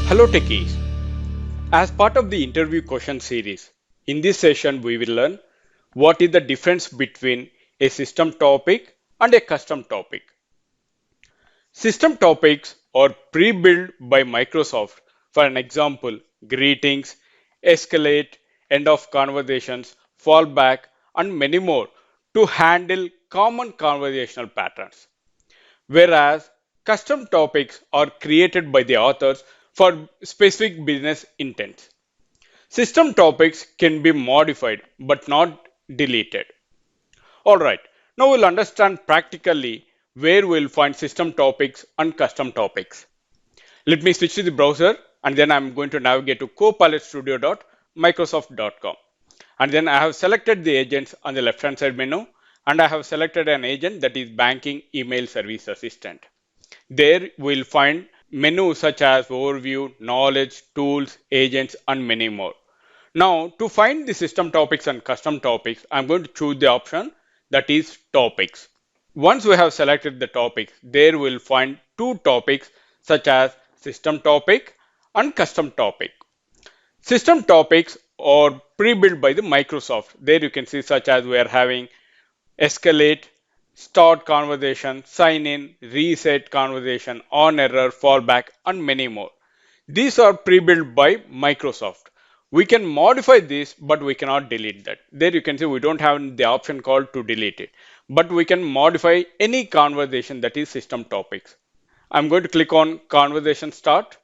Hello Techies. As part of the interview question series, in this session we will learn what is the difference between a system topic and a custom topic. System topics are pre-built by Microsoft. For an example, greetings, escalate, end of conversations, fallback, and many more to handle common conversational patterns. Whereas custom topics are created by the authors for specific business intents. System topics can be modified but not deleted. Alright, now we'll understand practically where we'll find system topics and custom topics. Let me switch to the browser and then I'm going to navigate to copilotstudio.microsoft.com. And then I have selected the agents on the left hand side menu and I have selected an agent that is Banking Email Service Assistant. There we'll find menus such as Overview, Knowledge, Tools, Agents, and many more. Now, to find the system topics and custom topics, I'm going to choose the option that is Topics. Once we have selected the topics, there we'll find two topics such as System Topic and Custom Topic. System topics are pre-built by the Microsoft. There you can see such as we are having escalate, start conversation, sign in, reset conversation, on error, fallback, and many more. These are pre-built by Microsoft. We can modify this, but we cannot delete that. There you can see we don't have the option called to delete it, but we can modify any conversation that is system topics. I'm going to click on conversation start.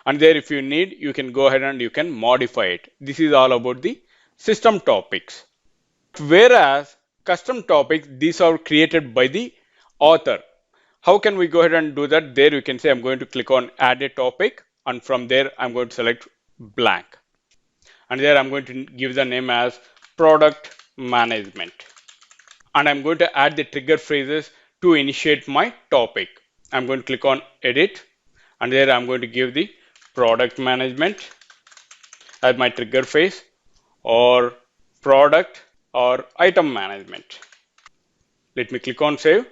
And there if you need, you can go ahead and you can modify it. This is all about the system topics. Whereas custom topics, these are created by the author. How can we go ahead and do that? There you can say I'm going to click on add a topic and from there I'm going to select blank. And there I'm going to give the name as product management. And I'm going to add the trigger phrases to initiate my topic. I'm going to click on edit and there I'm going to give the product management as my trigger phrase or product or item management. Let me click on save.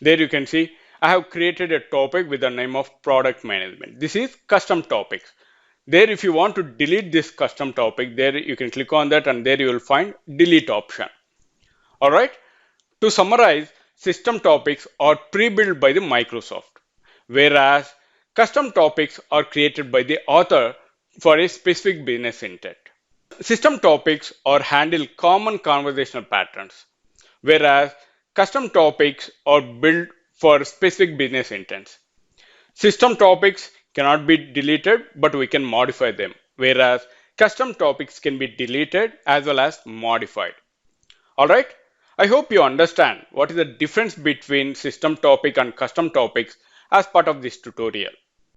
There you can see I have created a topic with the name of product management. This is custom topics. There if you want to delete this custom topic, there you can click on that and there you will find delete option. Alright. To summarize, system topics are pre-built by the Microsoft, whereas custom topics are created by the author for a specific business intent. System topics are handle common conversational patterns, whereas custom topics are built for specific business intents. System topics cannot be deleted, but we can modify them, whereas custom topics can be deleted as well as modified. Alright, I hope you understand what is the difference between system topic and custom topics as part of this tutorial.